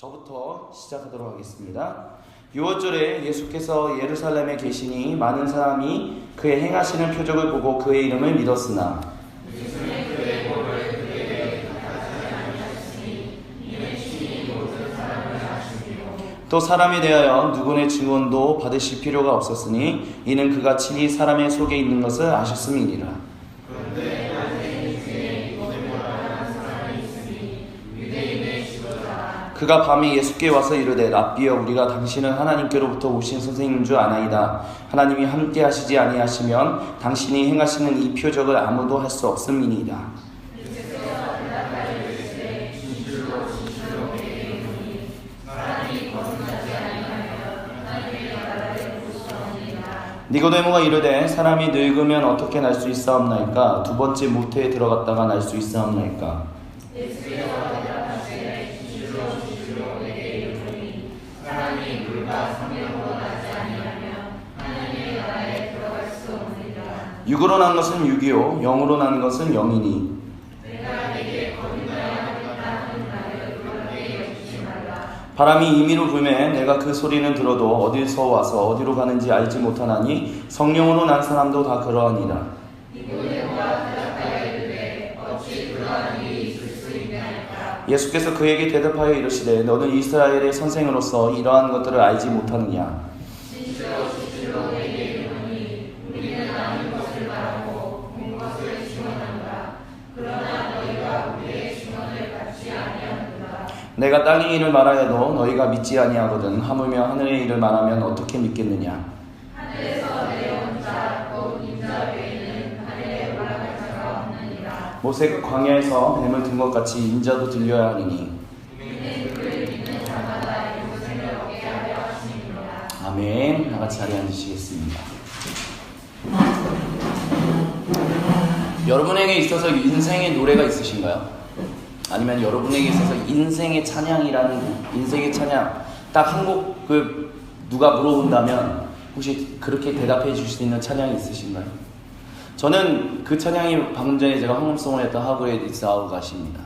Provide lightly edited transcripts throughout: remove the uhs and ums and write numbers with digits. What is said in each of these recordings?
저부터 시작하도록 하겠습니다. 6월절에 예수께서 예루살렘에 계시니 많은 사람이 그의 행하시는 표적을 보고 그의 이름을 믿었으나 또 사람에 대하여 누구의 증언도 받으실 필요가 없었으니 이는 그가 친히 사람의 속에 있는 것을 아셨음이니라. 그가 밤에 예수께 와서 이르되 랍비여 우리가 당신은 하나님께로부터 오신 선생님인 줄 아나이다. 하나님이 함께 하시지 아니하시면 당신이 행하시는 이 표적을 아무도 할 수 없음이니이다. 니고데모가 이르되 사람이 늙으면 어떻게 날 수 있사옵나이까? 두 번째 모태에 들어갔다가 날 수 있사옵나이까? 육으로 난 것은 육이요 영으로 난 것은 영이니 바람이 임의로 불매 내가 그 소리는 들어도 어디서 와서 어디로 가는지 알지 못하나니 성령으로 난 사람도 다 그러하니라. 예수께서 그에게 대답하여 이르시되 너는 이스라엘의 선생으로서 이러한 것들을 알지 못하느냐? 내가 땅의 일을 말하여도 너희가 믿지 아니하거든. 하물며 하늘의 일을 말하면 어떻게 믿겠느냐? 하늘에서 내려온 자 곧 인자 외에는 하늘에 올라갈 자가 없느니라. 모세가 광야에서 뱀을 든 것 같이 인자도 들려야 하리니 아멘. 다같이 자리에 앉으시겠습니다. 여러분에게 있어서 인생의 노래가 있으신가요? 아니면 여러분에게 있어서 인생의 찬양이라는 인생의 찬양 딱 한 곡 누가 물어본다면 혹시 그렇게 대답해 주실 수 있는 찬양이 있으신가요? 저는 그 찬양이 방금 전에 제가 헌금송을 했던 How Great Is Our God입니다.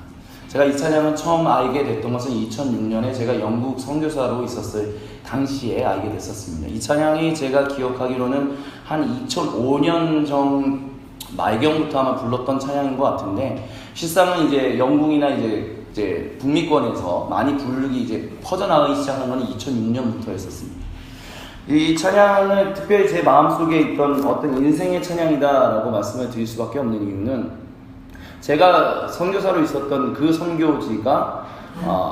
제가 이 찬양을 처음 알게 됐던 것은 2006년에 제가 영국 선교사로 있었을 당시에 알게 됐었습니다. 이 찬양이 제가 기억하기로는 한 2005년 말경부터 아마 불렀던 찬양인 것 같은데 실상은 이제 영국이나 이제 북미권에서 많이 부르기 이제 퍼져나가기 시작한 건 2006년부터였었습니다. 이 찬양을 특별히 제 마음속에 있던 어떤 인생의 찬양이다라고 말씀을 드릴 수밖에 없는 이유는 제가 선교사로 있었던 그 선교지가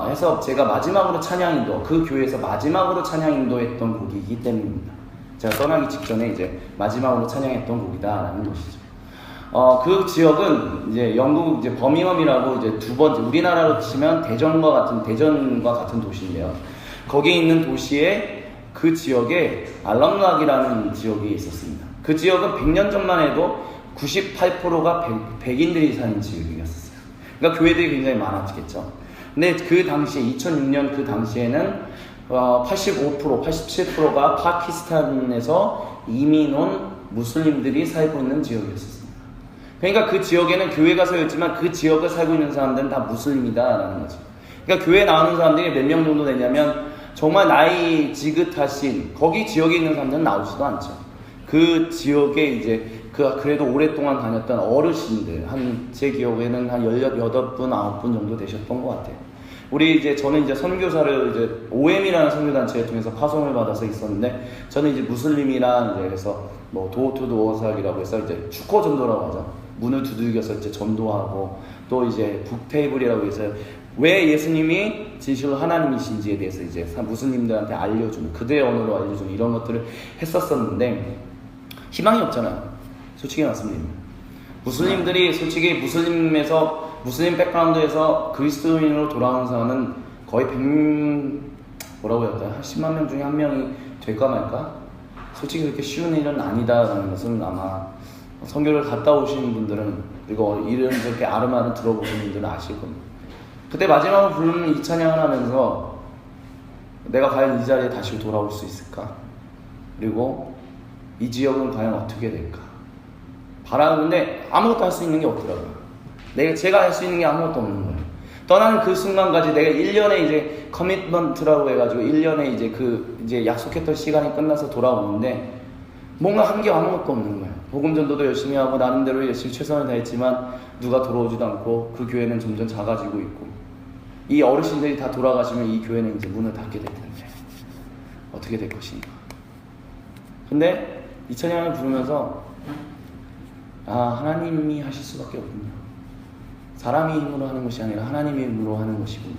해서 제가 마지막으로 찬양인도 그 교회에서 마지막으로 찬양인도했던 곡이기 때문입니다. 제가 떠나기 직전에 이제 마지막으로 찬양했던 곡이다라는 것이죠. 그 지역은 이제 영국 이제 버밍엄이라고 이제 두 번째 우리나라로 치면 대전과 같은 도시인데요. 거기에 있는 도시에 그 지역에 알럼락이라는 지역이 있었습니다. 그 지역은 100년 전만 해도 98%가 백인들이 사는 지역이었어요. 그러니까 교회들이 굉장히 많았겠죠. 근데 그 당시에 2006년 그 당시에는 85%, 87%가 파키스탄에서 이민 온 무슬림들이 살고 있는 지역이었습니다. 그러니까 그 지역에는 교회가 서있지만 그 지역을 살고 있는 사람들은 다 무슬림이다라는 거죠. 그러니까 교회에 나오는 사람들이 몇 명 정도 되냐면 정말 나이 지긋하신 거기 지역에 있는 사람들은 나오지도 않죠. 그 지역에 이제 그래도 오랫동안 다녔던 어르신들 제 기억에는 한 18분, 9분 정도 되셨던 것 같아요. 저는 이제 선교사를 이제 OM이라는 선교단체를 통해서 파송을 받아서 있었는데 저는 이제 무슬림이랑 이제 그래서 뭐 도어투도어사기라고 해서 이제 축호 전도라고 하죠. 문을 두들겨서 이제 전도하고 또 이제 북테이블이라고 해서 왜 예수님이 진실로 하나님이신지에 대해서 이제 무슬림들한테 알려주는 그들의 언어로 알려주는 이런 것들을 했었었는데 희망이 없잖아요. 솔직히 말씀드립니다. 무슬림들이 솔직히 무슬림 백그라운드에서 그리스도인으로 돌아오는 사람은 거의 10만 명 중에 한 명이 될까 말까? 솔직히 그렇게 쉬운 일은 아니다라는 것은 아마 선교를 갔다 오신 분들은 그리고 이렇게 아름아름 들어보신 분들은 아실 겁니다. 그때 마지막으로 부르는 이 찬양을 하면서 내가 과연 이 자리에 다시 돌아올 수 있을까? 그리고 이 지역은 과연 어떻게 될까? 바라는데 아무것도 할 수 있는 게 없더라고요. 제가 할 수 있는 게 아무것도 없는 거예요. 떠나는 그 순간까지 내가 1년에 이제 커미트먼트라고 해가지고 1년에 이제 약속했던 시간이 끝나서 돌아오는데 뭔가 한 게 아무것도 없는 거예요. 복음 전도도 열심히 하고 나름대로 열심히 최선을 다했지만 누가 돌아오지도 않고 그 교회는 점점 작아지고 있고 이 어르신들이 다 돌아가시면 이 교회는 이제 문을 닫게 될 텐데 어떻게 될 것인가. 근데 이 찬양을 부르면서 하나님이 하실 수밖에 없군요. 사람이 힘으로 하는 것이 아니라 하나님의 힘으로 하는 것이군요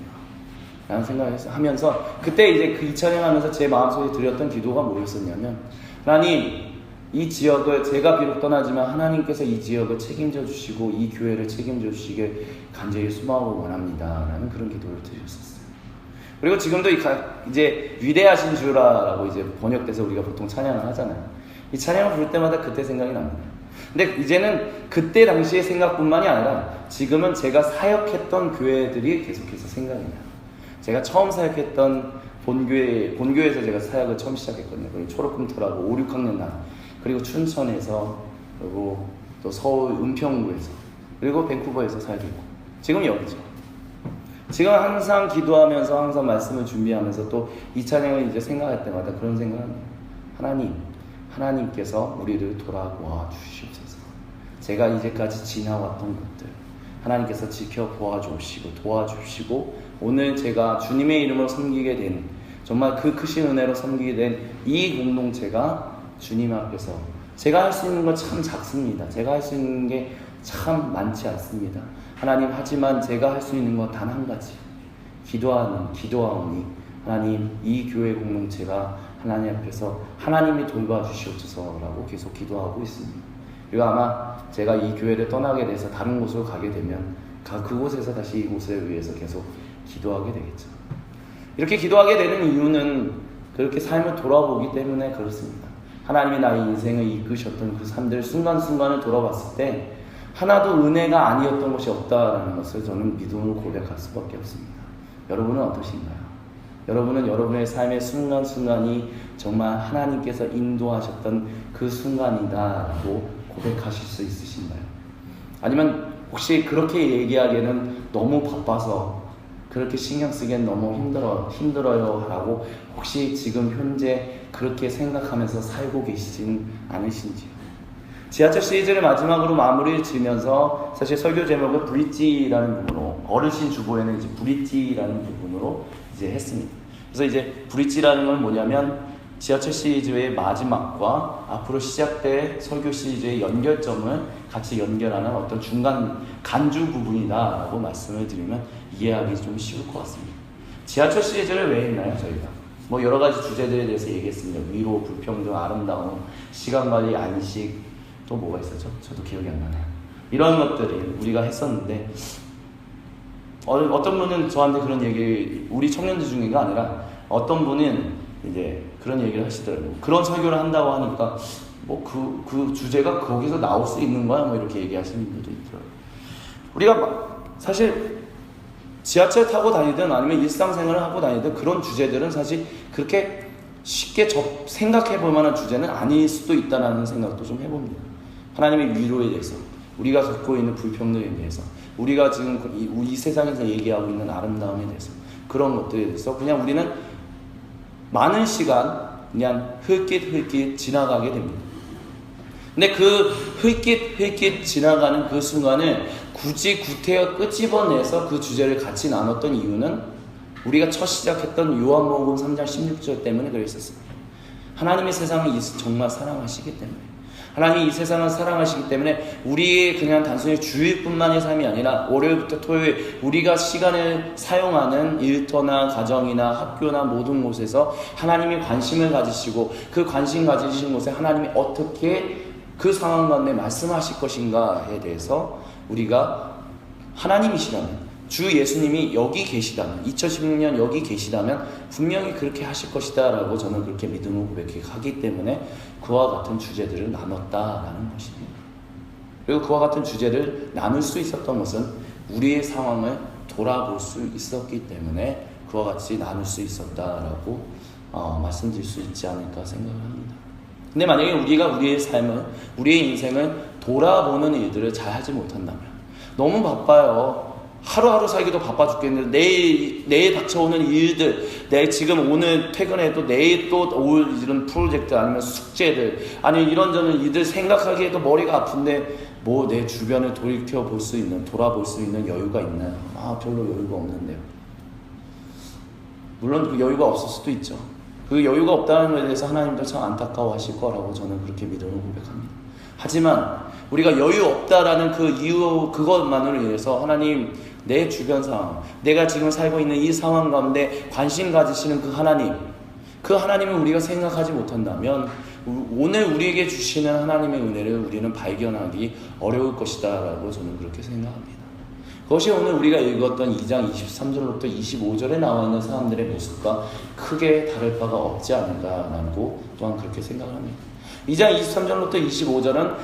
라는 생각을 하면서 그때 이제 그 이 찬양하면서 제 마음속에 들렸던 기도가 뭐였었냐면, 하나님, 이 지역을 제가 비록 떠나지만 하나님께서 이 지역을 책임져 주시고 이 교회를 책임져 주시길 간절히 소망하고 원합니다 라는 그런 기도를 드렸었어요. 그리고 지금도 이제 위대하신 주라라고 이제 번역돼서 우리가 보통 찬양을 하잖아요. 이 찬양을 부를 때마다 그때 생각이 납니다. 근데 이제는 그때 당시의 생각뿐만이 아니라 지금은 제가 사역했던 교회들이 계속해서 생각이 나요. 제가 처음 사역했던 본교에서 제가 사역을 처음 시작했거든요. 그리고 초록금토라고 5, 6학년 날, 그리고 춘천에서, 그리고 또 서울 은평구에서, 그리고 밴쿠버에서 사역했고 지금 여기죠. 지금 항상 기도하면서 항상 말씀을 준비하면서 또 이 찬양을 이제 생각할 때마다 그런 생각을 합니다. 하나님께서 우리를 돌아보아 주시옵소서. 제가 이제까지 지나왔던 것들 하나님께서 지켜보아 주시고 도와주시고 오늘 제가 주님의 이름으로 섬기게 된, 정말 그 크신 은혜로 섬기게 된 이 공동체가 주님 앞에서 제가 할 수 있는 건 참 작습니다. 제가 할 수 있는 게 참 많지 않습니다. 하나님, 하지만 제가 할 수 있는 건 단 한 가지, 기도하오니 하나님, 이 교회 공동체가 하나님 앞에서 하나님이 돌봐주시옵소서라고 계속 기도하고 있습니다. 그리고 아마 제가 이 교회를 떠나게 돼서 다른 곳으로 가게 되면 그곳에서 다시 이곳을 위해서 계속 기도하게 되겠죠. 이렇게 기도하게 되는 이유는 그렇게 삶을 돌아보기 때문에 그렇습니다. 하나님이 나의 인생을 이끄셨던 그 삶들 순간순간을 돌아봤을 때 하나도 은혜가 아니었던 것이 없다라는 것을 저는 믿음으로 고백할 수밖에 없습니다. 여러분은 어떠신가요? 여러분은 여러분의 삶의 순간순간이 정말 하나님께서 인도하셨던 그 순간이다라고 고백하실 수 있으신가요? 아니면 혹시 그렇게 얘기하기에는 너무 바빠서 그렇게 신경 쓰기엔 너무 힘들어요 라고 혹시 지금 현재 그렇게 생각하면서 살고 계시진 않으신지요? 지하철 시리즈를 마지막으로 마무리를 지으면서 사실 설교 제목을 브릿지라는 부분으로, 어르신 주보에는 이제 브릿지라는 부분으로 이제 했습니다. 그래서 이제 브릿지라는 건 뭐냐면 지하철 시리즈의 마지막과 앞으로 시작될 설교 시리즈의 연결점을 같이 연결하는 어떤 중간 간주 부분이다라고 말씀을 드리면 이해하기 좀 쉬울 것 같습니다. 지하철 시리즈를 왜 했나요, 저희가? 뭐 여러 가지 주제들에 대해서 얘기했습니다. 위로, 불평등, 아름다움, 시간관리, 안식, 또 뭐가 있었죠? 저도 기억이 안 나네요. 이런 것들을 우리가 했었는데 어떤 분은 저한테 그런 얘기, 우리 청년들 중에가 아니라 어떤 분은 이제 그런 얘기를 하시더라고요. 그런 설교를 한다고 하니까 뭐 그 주제가 거기서 나올 수 있는 거야? 뭐 이렇게 얘기하시는 분들도 있더라고요. 우리가 사실 지하철 타고 다니든 아니면 일상생활을 하고 다니든 그런 주제들은 사실 그렇게 쉽게 생각해 볼 만한 주제는 아닐 수도 있다는 생각도 좀 해봅니다. 하나님의 위로에 대해서, 우리가 겪고 있는 불평등에 대해서, 우리가 지금 이 세상에서 얘기하고 있는 아름다움에 대해서, 그런 것들에 대해서 그냥 우리는 많은 시간 그냥 흘낏 지나가게 됩니다. 근데 그 흘낏 지나가는 그 순간을 굳이 구태여 끄집어내서 그 주제를 같이 나눴던 이유는 우리가 첫 시작했던 요한복음 3장 16절 때문에 그랬었습니다. 하나님이 세상을 정말 사랑하시기 때문에, 하나님이 이 세상을 사랑하시기 때문에 우리의 그냥 단순히 주일뿐만의 삶이 아니라 월요일부터 토요일 우리가 시간을 사용하는 일터나 가정이나 학교나 모든 곳에서 하나님이 관심을 가지시고 그 관심 가지신 곳에 하나님이 어떻게 그 상황 가운데 말씀하실 것인가에 대해서 우리가 하나님이시라면, 주 예수님이 여기 계시다면, 2016년 여기 계시다면 분명히 그렇게 하실 것이다 라고 저는 그렇게 믿음으로 고백하기 때문에 그와 같은 주제들을 나눴다라는 것입니다. 그리고 그와 같은 주제를 나눌 수 있었던 것은 우리의 상황을 돌아볼 수 있었기 때문에 그와 같이 나눌 수 있었다라고 말씀드릴 수 있지 않을까 생각을 합니다. 근데 만약에 우리가 우리의 삶을, 우리의 인생을 돌아보는 일들을 잘 하지 못한다면, 너무 바빠요. 하루하루 살기도 바빠 죽겠는데 내일 닥쳐오는 일들, 내 지금 오늘 퇴근해도 내일 또 올 이런 프로젝트 아니면 숙제들 아니면 이런저런 일들 생각하기에도 머리가 아픈데 뭐 내 주변을 돌아볼 수 있는 여유가 있나요? 별로 여유가 없는데요. 물론 그 여유가 없을 수도 있죠. 그 여유가 없다는 것에 대해서 하나님도 참 안타까워하실 거라고 저는 그렇게 믿음을 고백합니다. 하지만 우리가 여유 없다라는 그 이유 그것만으로 인해서 하나님 내 주변 상황, 내가 지금 살고 있는 이 상황 가운데 관심 가지시는 그 하나님을 우리가 생각하지 못한다면 오늘 우리에게 주시는 하나님의 은혜를 우리는 발견하기 어려울 것이다 라고 저는 그렇게 생각합니다. 그것이 오늘 우리가 읽었던 2장 23절부터 25절에 나와 있는 사람들의 모습과 크게 다를 바가 없지 않은가라고 또한 그렇게 생각합니다. 2장 23절부터 25절은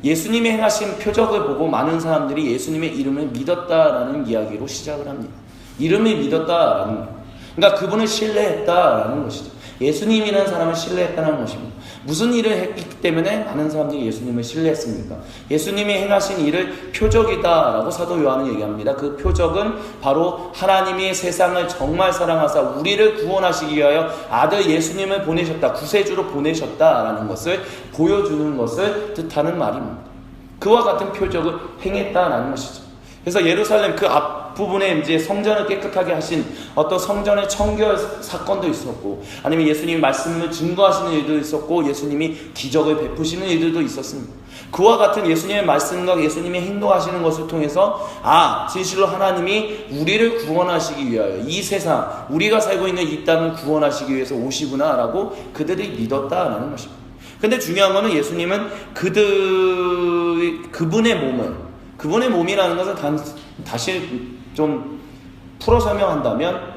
예수님이 행하신 표적을 보고 많은 사람들이 예수님의 이름을 믿었다라는 이야기로 시작을 합니다. 이름을 믿었다라는 것. 그러니까 그분을 신뢰했다라는 것이죠. 예수님이라는 사람을 신뢰했다는 것입니다. 무슨 일을 했기 때문에 많은 사람들이 예수님을 신뢰했습니까? 예수님이 행하신 일을 표적이다라고 사도 요한은 얘기합니다. 그 표적은 바로 하나님이 세상을 정말 사랑하사 우리를 구원하시기 위하여 아들 예수님을 보내셨다, 구세주로 보내셨다라는 것을 보여주는 것을 뜻하는 말입니다. 그와 같은 표적을 행했다라는 것이죠. 그래서 예루살렘 그 앞부분에 이제 성전을 깨끗하게 하신 어떤 성전의 청결 사건도 있었고, 아니면 예수님이 말씀을 증거하시는 일도 있었고, 예수님이 기적을 베푸시는 일들도 있었습니다. 그와 같은 예수님의 말씀과 예수님이 행동하시는 것을 통해서 진실로 하나님이 우리를 구원하시기 위하여 이 세상, 우리가 살고 있는 이 땅을 구원하시기 위해서 오시구나 라고 그들이 믿었다라는 것입니다. 근데 중요한 것은 예수님은 그분의 몸이라는 것은 다시 좀 풀어 설명한다면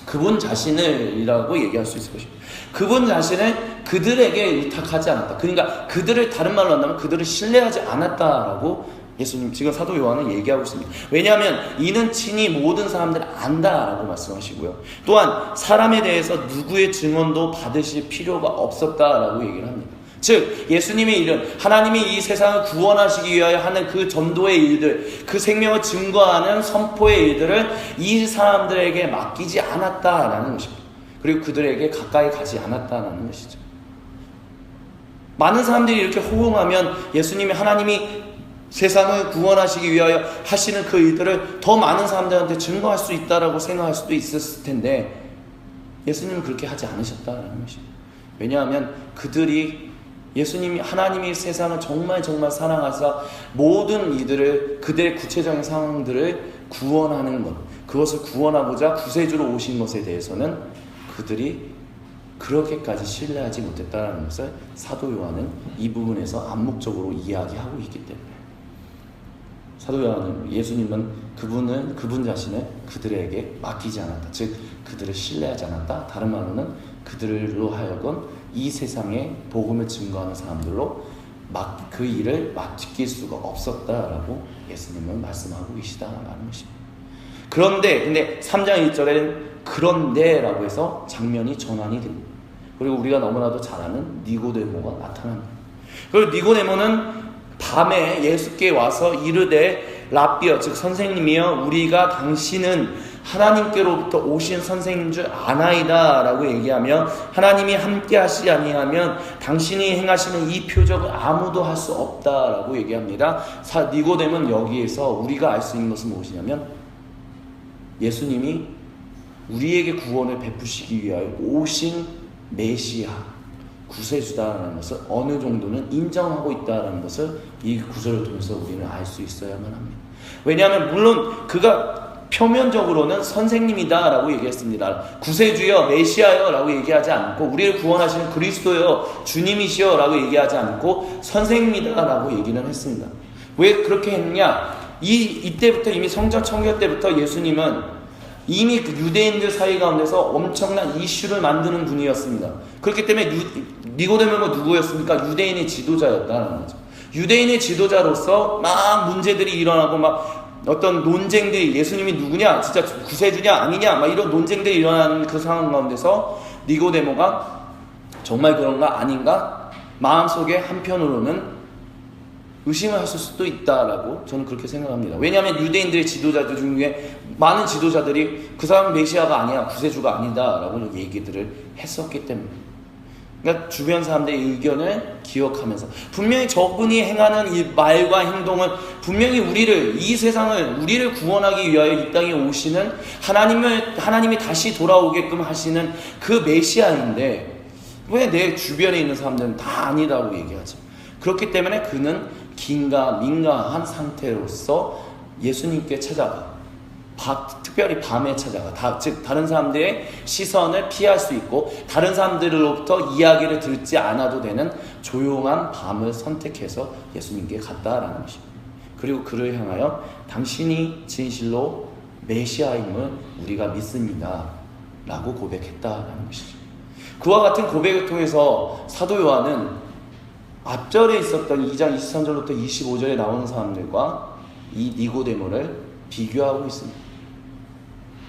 그분 자신을이라고 얘기할 수 있을 것입니다. 그분 자신을 그들에게 의탁하지 않았다. 그러니까 그들을 다른 말로 한다면 그들을 신뢰하지 않았다라고 예수님 지금 사도 요한은 얘기하고 있습니다. 왜냐하면 이는 친히 모든 사람들을 안다라고 말씀하시고요. 또한 사람에 대해서 누구의 증언도 받으실 필요가 없었다라고 얘기를 합니다. 즉 예수님의 일은 하나님이 이 세상을 구원하시기 위하여 하는 그 전도의 일들, 그 생명을 증거하는 선포의 일들을 이 사람들에게 맡기지 않았다라는 것입니다. 그리고 그들에게 가까이 가지 않았다라는 것이죠. 많은 사람들이 이렇게 호응하면 예수님이 하나님이 세상을 구원하시기 위하여 하시는 그 일들을 더 많은 사람들한테 증거할 수 있다라고 생각할 수도 있었을 텐데 예수님은 그렇게 하지 않으셨다라는 것입니다. 왜냐하면 예수님이 하나님이 세상을 정말 사랑하사 모든 이들을 그들의 구체적인 상황들을 구원하는 것, 그것을 구원하고자 구세주로 오신 것에 대해서는 그들이 그렇게까지 신뢰하지 못했다는 것을 사도 요한은 이 부분에서 암묵적으로 이야기하고 있기 때문에 사도 요한은 예수님은 그분 자신을 그들에게 맡기지 않았다, 즉 그들을 신뢰하지 않았다. 다른 말로는 그들로 하여금 이 세상에 복음을 증거하는 사람들로 그 일을 맡길 수가 없었다라고 예수님은 말씀하고 계시다라는 것입니다. 근데 3장 1절에는 그런데라고 해서 장면이 전환이 됩니다. 그리고 우리가 너무나도 잘 아는 니고데모가 나타납니다. 그리고 니고데모는 밤에 예수께 와서 이르되 랍비여, 즉 선생님이여, 우리가 당신은 하나님께로부터 오신 선생님인 줄 아나이다 라고 얘기하며 하나님이 함께 하시지 아니하면 당신이 행하시는 이 표적을 아무도 할 수 없다라고 얘기합니다. 니고데모는 여기에서 우리가 알 수 있는 것은 무엇이냐면 예수님이 우리에게 구원을 베푸시기 위하여 오신 메시아, 구세주다라는 것을 어느 정도는 인정하고 있다는 것을 이 구절을 통해서 우리는 알 수 있어야만 합니다. 왜냐하면 물론 그가 표면적으로는 선생님이다 라고 얘기했습니다. 구세주여, 메시아여 라고 얘기하지 않고, 우리를 구원하시는 그리스도여, 주님이시여 라고 얘기하지 않고 선생님이다 라고 얘기는 했습니다. 왜 그렇게 했느냐? 이때부터 이미 성전 청결 때부터 예수님은 이미 그 유대인들 사이 가운데서 엄청난 이슈를 만드는 분이었습니다. 그렇기 때문에 니고데모가 누구였습니까? 유대인의 지도자였다는 거죠. 유대인의 지도자로서 막 문제들이 일어나고 막 어떤 논쟁들이, 예수님이 누구냐, 진짜 구세주냐 아니냐, 막 이런 논쟁들이 일어나는 그 상황 가운데서 니고데모가 정말 그런가 아닌가 마음속에 한편으로는 의심을 하실 수도 있다라고 저는 그렇게 생각합니다. 왜냐하면 유대인들의 지도자들 중에 많은 지도자들이 그 사람은 메시아가 아니야, 구세주가 아니다라고 얘기들을 했었기 때문에, 그러니까 주변 사람들의 의견을 기억하면서 분명히 저분이 행하는 이 말과 행동은 분명히 이 세상을 우리를 구원하기 위하여 이 땅에 오시는 하나님이 다시 돌아오게끔 하시는 그 메시아인데 왜 내 주변에 있는 사람들은 다 아니라고 얘기하죠? 그렇기 때문에 그는 긴가민가한 상태로서 예수님께 찾아가, 특별히 밤에 찾아가, 즉 다른 사람들의 시선을 피할 수 있고 다른 사람들로부터 이야기를 듣지 않아도 되는 조용한 밤을 선택해서 예수님께 갔다라는 것입니다. 그리고 그를 향하여 당신이 진실로 메시아임을 우리가 믿습니다 라고 고백했다라는 것이죠. 그와 같은 고백을 통해서 사도 요한은 앞절에 있었던 2장 23절부터 25절에 나오는 사람들과 이 니고데모를 비교하고 있습니다.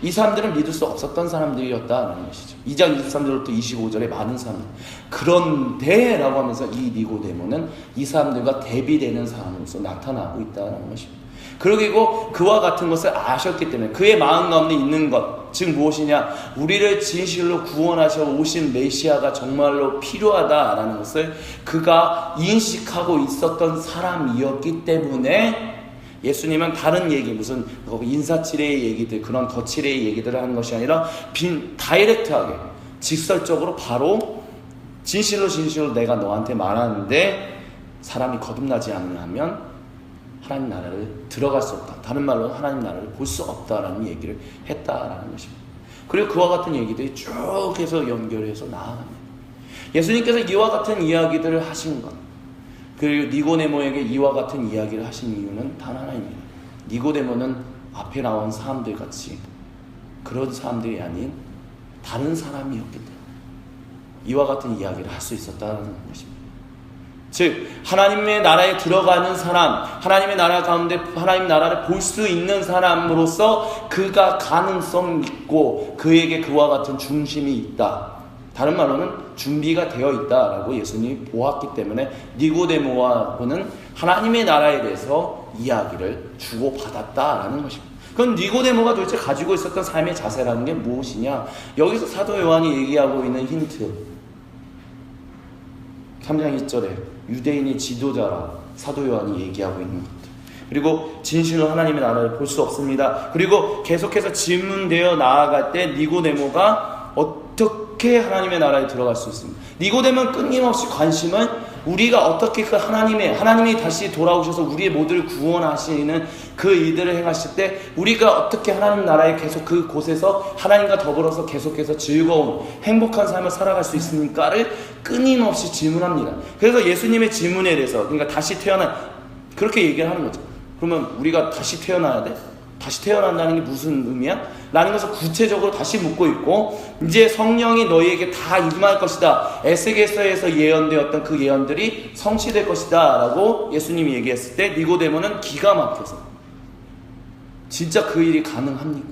이 사람들은 믿을 수 없었던 사람들이었다라는 것이죠. 2장 23절부터 25절에 많은 사람들. 그런데 라고 하면서 이 니고데모는 이 사람들과 대비되는 사람으로서 나타나고 있다는 것입니다. 그리고 그와 같은 것을 아셨기 때문에 그의 마음 가운데 있는 것, 즉 무엇이냐, 우리를 진실로 구원하셔 오신 메시아가 정말로 필요하다라는 것을 그가 인식하고 있었던 사람이었기 때문에 예수님은 다른 얘기, 무슨 인사치레의 얘기들, 그런 덧치레의 얘기들을 하는 것이 아니라 다이렉트하게, 직설적으로 바로 진실로 내가 너한테 말하는데 사람이 거듭나지 않으면 하나님 나라를 들어갈 수 없다. 다른 말로 하나님 나라를 볼 수 없다라는 얘기를 했다라는 것입니다. 그리고 그와 같은 얘기들이 쭉 해서 연결해서 나아갑니다. 예수님께서 이와 같은 이야기들을 하신 것, 그리고 니고데모에게 이와 같은 이야기를 하신 이유는 단 하나입니다. 니고데모는 앞에 나온 사람들 같이 그런 사람들이 아닌 다른 사람이었기 때문에 이와 같은 이야기를 할 수 있었다는 것입니다. 즉 하나님의 나라에 들어가는 사람, 하나님의 나라 가운데 하나님 나라를 볼 수 있는 사람으로서 그가 가능성 있고 그에게 그와 같은 중심이 있다. 다른 말로는 준비가 되어 있다라고 예수님이 보았기 때문에 니고데모와는 하나님의 나라에 대해서 이야기를 주고받았다라는 것입니다. 그럼 니고데모가 도대체 가지고 있었던 삶의 자세라는 게 무엇이냐? 여기서 사도 요한이 얘기하고 있는 힌트, 3장 2절에 유대인의 지도자라 사도 요한이 얘기하고 있는 것들, 그리고 진실로 하나님의 나라를 볼 수 없습니다. 그리고 계속해서 질문되어 나아갈 때 니고데모가 어떻게 하나님의 나라에 들어갈 수 있습니까? 니고데모는 끊임없이 관심은 우리가 어떻게 그 하나님이 다시 돌아오셔서 우리의 모두를 구원하시는 그 일들을 행하실 때 우리가 어떻게 하나님 나라에 계속 그곳에서 하나님과 더불어서 계속해서 즐거운 행복한 삶을 살아갈 수 있습니까를 끊임없이 질문합니다. 그래서 예수님의 질문에 대해서, 그러니까 다시 태어난, 그렇게 얘기를 하는 거죠. 그러면 우리가 다시 태어나야 돼? 다시 태어난다는 게 무슨 의미야? 라는 것을 구체적으로 다시 묻고 있고, 이제 성령이 너희에게 다 임할 것이다, 에스겔서에서 예언되었던 그 예언들이 성취될 것이다 라고 예수님이 얘기했을 때 니고데모는 기가 막혀서, 진짜 그 일이 가능합니까?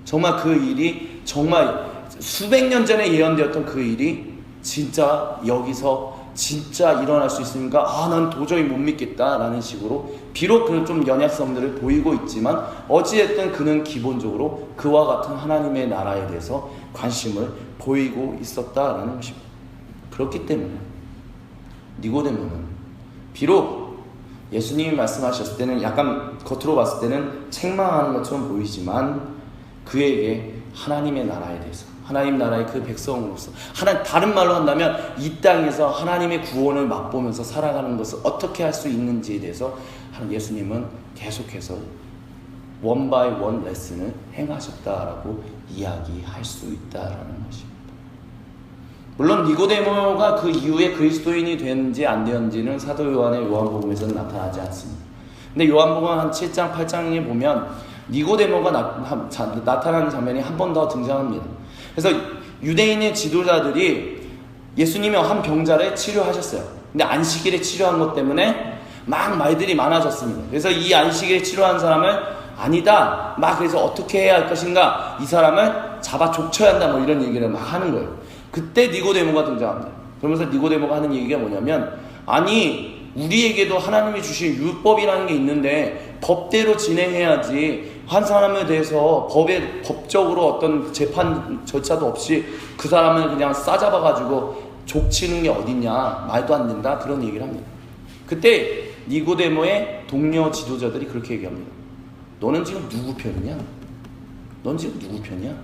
정말 그 일이, 정말 수백 년 전에 예언되었던 그 일이 진짜 여기서 진짜 일어날 수 있으니까 난 도저히 못 믿겠다 라는 식으로, 비록 그는 좀 연약성들을 보이고 있지만 어찌됐든 그는 기본적으로 그와 같은 하나님의 나라에 대해서 관심을 보이고 있었다라는 것입니다. 그렇기 때문에 니고데모는 비록 예수님이 말씀하셨을 때는 약간 겉으로 봤을 때는 책망하는 것처럼 보이지만 그에게 하나님의 나라에 대해서, 하나님 나라의 그 백성으로서, 다른 말로 한다면 이 땅에서 하나님의 구원을 맛보면서 살아가는 것을 어떻게 할 수 있는지에 대해서 예수님은 계속해서 원 바이 원 레슨을 행하셨다라고 이야기할 수 있다라는 것입니다. 물론 니고데모가 그 이후에 그리스도인이 되는지 안 되는지는 사도 요한의 요한복음에서는 나타나지 않습니다. 근데 요한복음 한 7장 8장에 보면 니고데모가 나타나는 장면이 한 번 더 등장합니다. 그래서 유대인의 지도자들이 예수님이 한 병자를 치료하셨어요. 근데 안식일에 치료한 것 때문에 막 말들이 많아졌습니다. 그래서 이 안식일에 치료한 사람을 아니다, 그래서 어떻게 해야 할 것인가, 이 사람을 잡아 족쳐야 한다, 이런 얘기를 막 하는 거예요. 그때 니고데모가 등장합니다. 그러면서 니고데모가 하는 얘기가 뭐냐면, 아니 우리에게도 하나님이 주신 율법이라는 게 있는데 법대로 진행해야지, 한 사람에 대해서 법적으로 어떤 재판 절차도 없이 그 사람을 그냥 싸잡아가지고 족치는 게 어딨냐, 말도 안 된다, 그런 얘기를 합니다. 그때 니고데모의 동료 지도자들이 그렇게 얘기합니다. 너는 지금 누구 편이냐? 넌 지금 누구 편이야?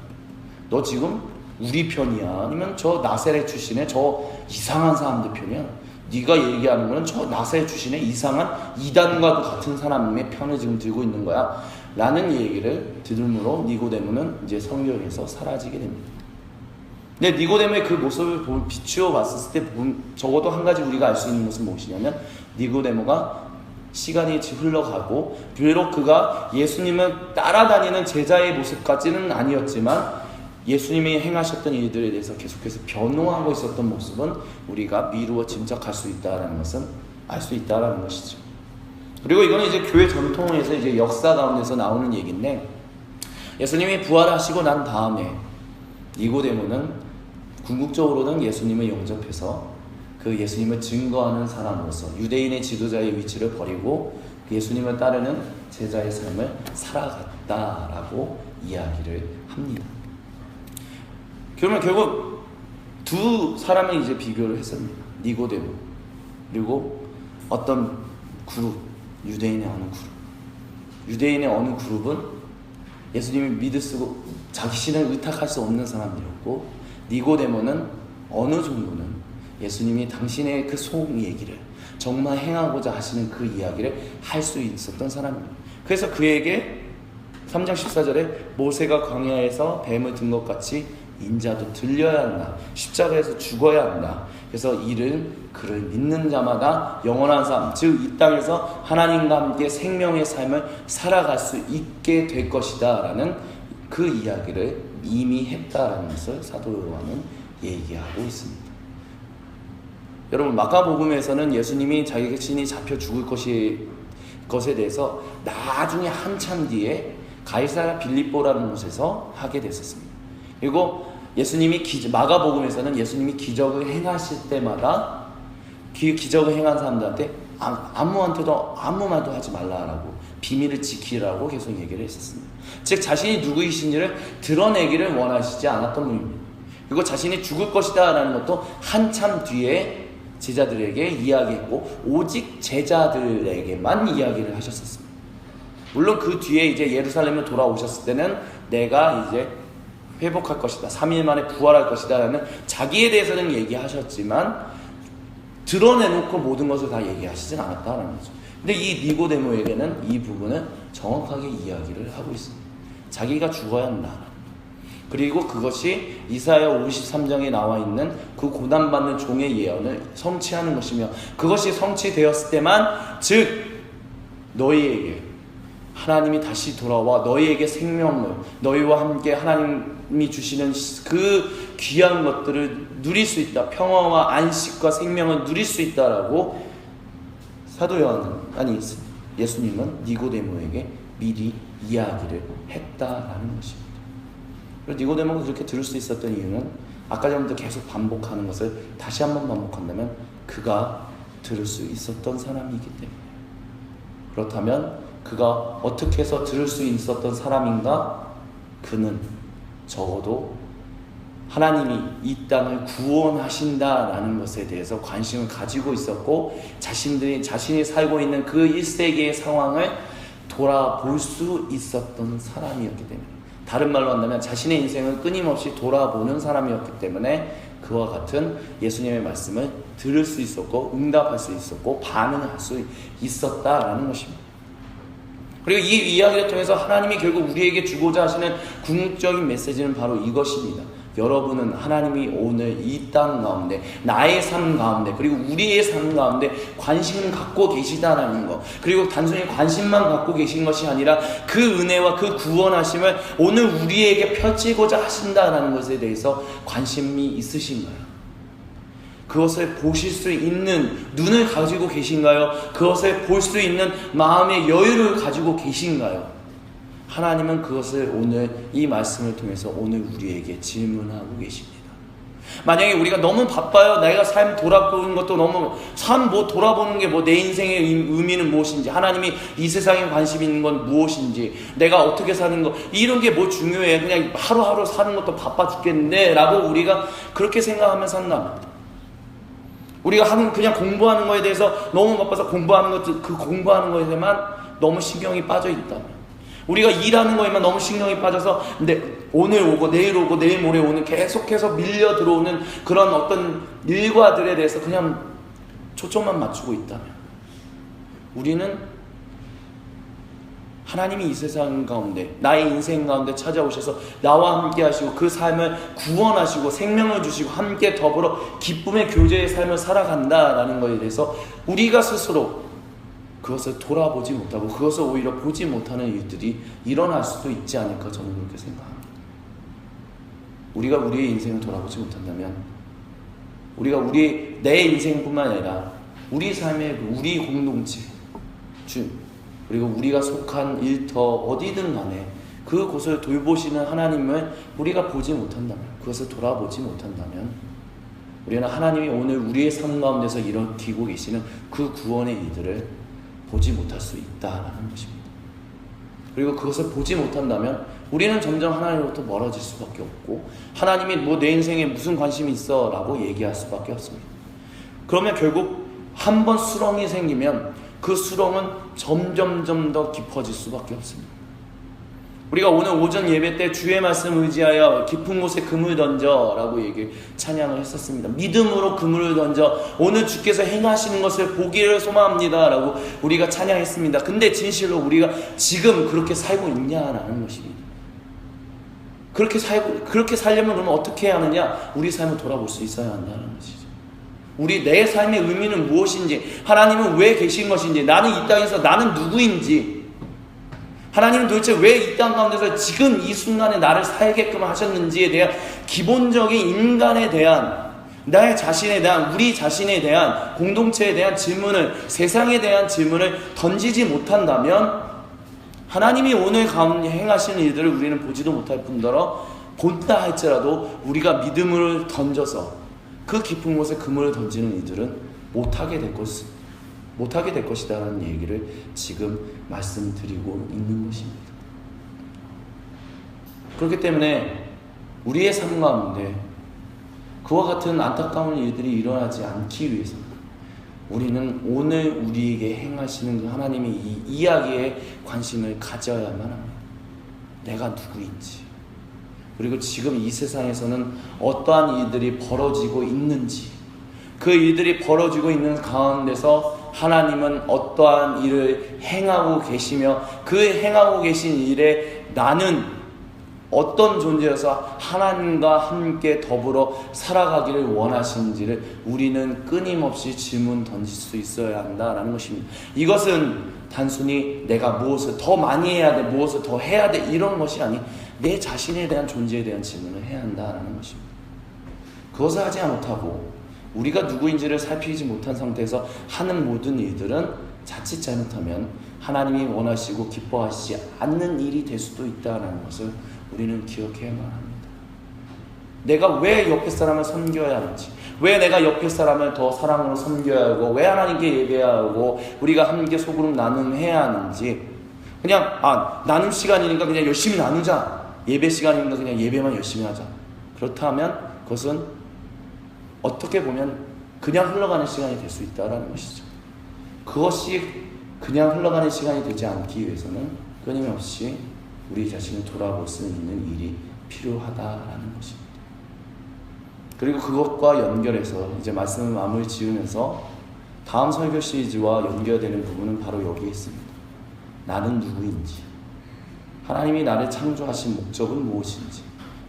너 지금 우리 편이야? 아니면 저 나세렛 출신의 저 이상한 사람들 편이야? 네가 얘기하는 거는 저 나세렛 출신의 이상한 이단과 같은 사람의 편을 지금 들고 있는 거야 라는 얘기를 들으므로 니고데모는 이제 성경에서 사라지게 됩니다. 근데 니고데모의 그 모습을 비추어 봤을 때 적어도 한 가지 우리가 알 수 있는 것은 무엇이냐면, 니고데모가 시간이 흘러가고 비록 그가 예수님을 따라다니는 제자의 모습까지는 아니었지만 예수님이 행하셨던 일들에 대해서 계속해서 변호하고 있었던 모습은 우리가 미루어 짐작할 수 있다는 것은 알 수 있다는 것이죠. 그리고 이거는 이제 교회 전통에서 이제 역사 가운데서 나오는 얘기인데, 예수님이 부활하시고 난 다음에 니고데모는 궁극적으로는 예수님을 영접해서 그 예수님을 증거하는 사람으로서 유대인의 지도자의 위치를 버리고 예수님을 따르는 제자의 삶을 살아갔다라고 이야기를 합니다. 그러면 결국 두 사람을 이제 비교를 했습니다. 니고데모 그리고 어떤 그룹, 유대인의 어느 그룹. 유대인의 어느 그룹은 예수님을 믿을 수, 자신을 의탁할 수 없는 사람들이었고, 니고데모는 어느 정도는 예수님이 당신의 그 속 얘기를 정말 행하고자 하시는 그 이야기를 할 수 있었던 사람입니다. 그래서 그에게 3장 14절에 모세가 광야에서 뱀을 든 것 같이 인자도 들려야 한다, 십자가에서 죽어야 한다, 그래서 이를 그를 믿는 자마다 영원한 삶, 즉 이 땅에서 하나님과 함께 생명의 삶을 살아갈 수 있게 될 것이다 라는 그 이야기를 이미 했다라는 것을 사도 요한은 얘기하고 있습니다. 여러분, 마가복음에서는 예수님이 자기 자신이 잡혀 죽을 것에 대해서 나중에 한참 뒤에 가이사랴 빌립보라는 곳에서 하게 됐었습니다. 그리고 예수님이 마가복음에서는 예수님이 기적을 행하실 때마다 기적을 행한 사람들한테 아무한테도 아무 말도 하지 말라라고, 비밀을 지키라고 계속 얘기를 했었습니다. 즉 자신이 누구이신지를 드러내기를 원하시지 않았던 분입니다. 그리고 자신이 죽을 것이다 라는 것도 한참 뒤에 제자들에게 이야기했고 오직 제자들에게만 이야기를 하셨었습니다. 물론 그 뒤에 이제 예루살렘에 돌아오셨을 때는 내가 이제 회복할 것이다, 3일 만에 부활할 것이다 라는 자기에 대해서는 얘기하셨지만 드러내놓고 모든 것을 다 얘기하시진 않았다라는 거죠. 근데 이 니고데모에게는 이 부분을 정확하게 이야기를 하고 있습니다. 자기가 죽어야 한다. 그리고 그것이 이사야 53장에 나와 있는 그 고난받는 종의 예언을 성취하는 것이며, 그것이 성취되었을 때만 즉 너희에게 하나님이 다시 돌아와 너희에게 생명을, 너희와 함께 하나님이 주시는 그 귀한 것들을 누릴 수 있다, 평화와 안식과 생명을 누릴 수 있다라고 사도 요한은, 아니 예수님은 니고데모에게 미리 이야기를 했다라는 것입니다. 그리고 니고데모가 그렇게 들을 수 있었던 이유는 아까 전부터 계속 반복하는 것을 다시 한번 반복한다면 그가 들을 수 있었던 사람이기 때문에. 그렇다면 그가 어떻게 해서 들을 수 있었던 사람인가? 그는 적어도 하나님이 이 땅을 구원하신다라는 것에 대해서 관심을 가지고 있었고, 자신이 살고 있는 그 1세기의 상황을 돌아볼 수 있었던 사람이었기 때문에, 다른 말로 한다면 자신의 인생을 끊임없이 돌아보는 사람이었기 때문에 그와 같은 예수님의 말씀을 들을 수 있었고 응답할 수 있었고 반응할 수 있었다라는 것입니다. 그리고 이 이야기를 통해서 하나님이 결국 우리에게 주고자 하시는 궁극적인 메시지는 바로 이것입니다. 여러분은 하나님이 오늘 이 땅 가운데, 나의 삶 가운데, 그리고 우리의 삶 가운데 관심을 갖고 계시다라는 것, 그리고 단순히 관심만 갖고 계신 것이 아니라 그 은혜와 그 구원하심을 오늘 우리에게 펼치고자 하신다라는 것에 대해서 관심이 있으신가요? 그것을 보실 수 있는 눈을 가지고 계신가요? 그것을 볼 수 있는 마음의 여유를 가지고 계신가요? 하나님은 그것을 오늘 이 말씀을 통해서 오늘 우리에게 질문하고 계십니다. 만약에 우리가 너무 바빠요. 내가 삶 돌아보는 것도 너무 삶 돌아보는 게 내 인생의 의미는 무엇인지, 하나님이 이 세상에 관심 있는 건 무엇인지, 내가 어떻게 사는 거, 이런 게 중요해. 그냥 하루하루 사는 것도 바빠 죽겠는데 라고 우리가 그렇게 생각하면 산다면, 우리가 그냥 공부하는 거에 대해서 너무 바빠서 공부하는 것도 그 공부하는 거에만 너무 신경이 빠져 있다면, 우리가 일하는 거에만 너무 신경이 빠져서 오늘 오고 내일 오고 내일 모레 오는 계속해서 밀려 들어오는 그런 어떤 일과들에 대해서 그냥 초점만 맞추고 있다면, 우리는 하나님이 이 세상 가운데 나의 인생 가운데 찾아오셔서 나와 함께 하시고 그 삶을 구원하시고 생명을 주시고 함께 더불어 기쁨의 교제의 삶을 살아간다라는 것에 대해서 우리가 스스로 그것을 돌아보지 못하고 그것을 오히려 보지 못하는 일들이 일어날 수도 있지 않을까, 저는 그렇게 생각합니다. 우리가 우리의 인생을 돌아보지 못한다면, 우리가 내 인생뿐만 아니라 우리 삶의 우리 공동체, 그리고 우리가 속한 일터 어디든 간에 그곳을 돌보시는 하나님을 우리가 보지 못한다면, 그것을 돌아보지 못한다면, 우리는 하나님이 오늘 우리의 삶 가운데서 일으키고 계시는 그 구원의 일들을 보지 못할 수 있다라는 것입니다. 그리고 그것을 보지 못한다면 우리는 점점 하나님으로부터 멀어질 수밖에 없고, 하나님이 내 인생에 무슨 관심이 있어 라고 얘기할 수밖에 없습니다. 그러면 결국 한번 수렁이 생기면 그 수렁은 점점점 더 깊어질 수밖에 없습니다. 우리가 오늘 오전 예배 때 주의 말씀 의지하여 깊은 곳에 그물 던져 라고 찬양을 했었습니다. 믿음으로 그물을 던져 오늘 주께서 행하시는 것을 보기를 소망합니다 라고 우리가 찬양했습니다. 근데 진실로 우리가 지금 그렇게 살고 있냐라는 것입니다. 그렇게 살려면 그러면 어떻게 해야 하느냐? 우리 삶을 돌아볼 수 있어야 한다는 것이죠. 내 삶의 의미는 무엇인지, 하나님은 왜 계신 것인지, 나는 이 땅에서 나는 누구인지, 하나님은 도대체 왜 이 땅 가운데서 지금 이 순간에 나를 살게끔 하셨는지에 대한 기본적인 인간에 대한, 나의 자신에 대한, 우리 자신에 대한, 공동체에 대한 질문을, 세상에 대한 질문을 던지지 못한다면 하나님이 오늘 가운데 행하시는 일들을 우리는 보지도 못할 뿐더러 본다 할지라도 우리가 믿음을 던져서 그 깊은 곳에 그물을 던지는 이들은 못하게 될 것이다라는 얘기를 지금 말씀드리고 있는 것입니다. 그렇기 때문에 우리의 삶 가운데 그와 같은 안타까운 일들이 일어나지 않기 위해서 우리는 오늘 우리에게 행하시는 그 하나님의 이 이야기에 관심을 가져야만 합니다. 내가 누구인지, 그리고 지금 이 세상에서는 어떠한 일들이 벌어지고 있는지, 그 일들이 벌어지고 있는 가운데서 하나님은 어떠한 일을 행하고 계시며 그 행하고 계신 일에 나는 어떤 존재여서 하나님과 함께 더불어 살아가기를 원하시는지를 우리는 끊임없이 질문 던질 수 있어야 한다라는 것입니다. 이것은 단순히 내가 무엇을 더 많이 해야 돼, 무엇을 더 해야 돼, 이런 것이 아닌 내 자신에 대한 존재에 대한 질문을 해야 한다라는 것입니다. 그것을 하지 못하고 우리가 누구인지를 살피지 못한 상태에서 하는 모든 일들은 자칫 잘못하면 하나님이 원하시고 기뻐하시지 않는 일이 될 수도 있다는 것을 우리는 기억해야만 합니다. 내가 왜 옆에 사람을 섬겨야 하는지, 왜 내가 옆에 사람을 더 사랑으로 섬겨야 하고, 왜 하나님께 예배해야 하고, 우리가 함께 소그룹 나눔해야 하는지, 그냥 나눔 시간이니까 그냥 열심히 나누자, 예배 시간이니까 그냥 예배만 열심히 하자, 그렇다면 그것은 어떻게 보면 그냥 흘러가는 시간이 될 수 있다는 것이죠. 그것이 그냥 흘러가는 시간이 되지 않기 위해서는 끊임없이 우리 자신을 돌아볼 수 있는 일이 필요하다라는 것입니다. 그리고 그것과 연결해서 이제 말씀을 마무리 지으면서 다음 설교 시리즈와 연결되는 부분은 바로 여기에 있습니다. 나는 누구인지, 하나님이 나를 창조하신 목적은 무엇인지,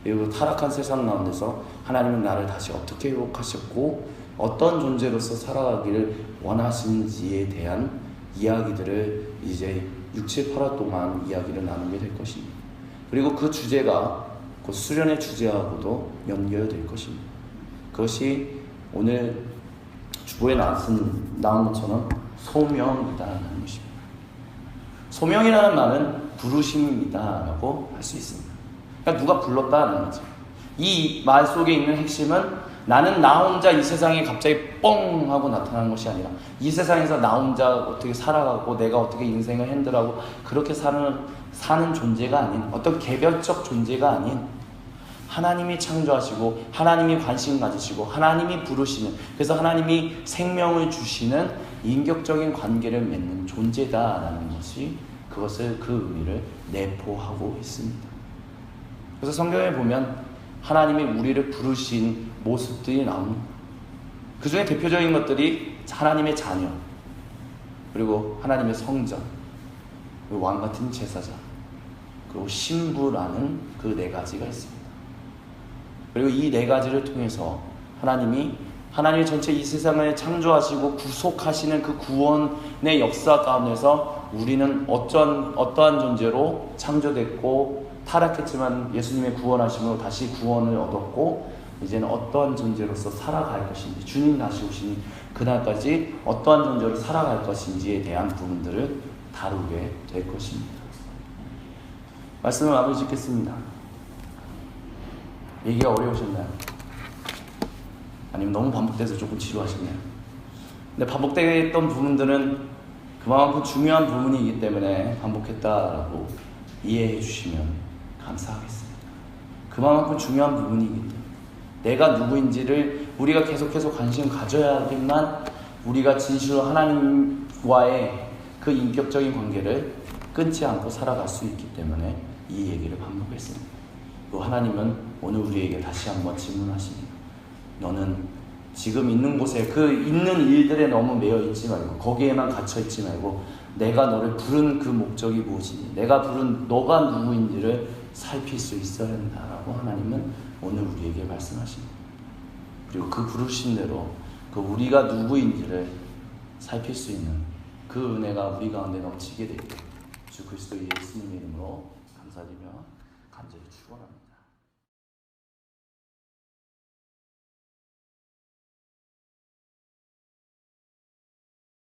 그리고 타락한 세상 가운데서 하나님은 나를 다시 어떻게 회복하셨고 어떤 존재로서 살아가기를 원하시는지에 대한 이야기들을 이제 6, 7, 8화 동안 이야기를 나누게 될 것입니다. 그리고 그 주제가 곧 수련의 주제하고도 연결될 것입니다. 그것이 오늘 주보에 나온 것처럼 소명이다라는 것입니다. 소명이라는 말은 부르심이다라고 할 수 있습니다. 그러니까 누가 불렀다는 거죠. 이 말 속에 있는 핵심은 나는 나 혼자 이 세상에 갑자기 뻥 하고 나타나는 것이 아니라 이 세상에서 나 혼자 어떻게 살아가고 내가 어떻게 인생을 핸들하고 그렇게 사는 존재가 아닌, 어떤 개별적 존재가 아닌, 하나님이 창조하시고 하나님이 관심 가지시고 하나님이 부르시는, 그래서 하나님이 생명을 주시는 인격적인 관계를 맺는 존재다라는 것이, 그것을, 그 의미를 내포하고 있습니다. 그래서 성경에 보면 하나님이 우리를 부르신 모습들이 나옵니다. 그 중에 대표적인 것들이 하나님의 자녀, 그리고 하나님의 성전, 그리고 왕같은 제사장, 그리고 신부라는 그 네 가지가 있습니다. 그리고 이 네 가지를 통해서 하나님이 전체 이 세상을 창조하시고 구속하시는 그 구원의 역사 가운데서 우리는 어떠한 존재로 창조됐고 타락했지만 예수님의 구원하심으로 다시 구원을 얻었고 이제는 어떠한 존재로서 살아갈 것인지, 주님 다시 오시니 그날까지 어떠한 존재로 살아갈 것인지에 대한 부분들을 다루게 될 것입니다. 말씀을 마무리 짓겠습니다. 얘기가 어려우셨나요? 아니면 너무 반복돼서 조금 지루하셨나요? 근데 반복되었던 부분들은 그만큼 중요한 부분이기 때문에 반복했다라고 이해해 주시면 감사하겠습니다. 그만큼 중요한 부분이기 때문에 내가 누구인지를 우리가 계속해서 관심 가져야지만 우리가 진실로 하나님과의 그 인격적인 관계를 끊지 않고 살아갈 수 있기 때문에 이 얘기를 반복했습니다. 또 하나님은 오늘 우리에게 다시 한번 질문하십니다. 너는 지금 있는 곳에, 그 있는 일들에 너무 매여 있지 말고, 거기에만 갇혀 있지 말고, 내가 너를 부른 그 목적이 무엇이니, 내가 부른 너가 누구인지를 살필 수 있어야 한다라고 하나님은 오늘 우리에게 말씀하십니다. 그리고 그 부르신 대로 그 우리가 누구인지를 살필 수 있는 그 은혜가 우리 가운데 넘치게 되기를 주 그리스도 예수님의 이름으로 감사드리며 간절히 축원합니다.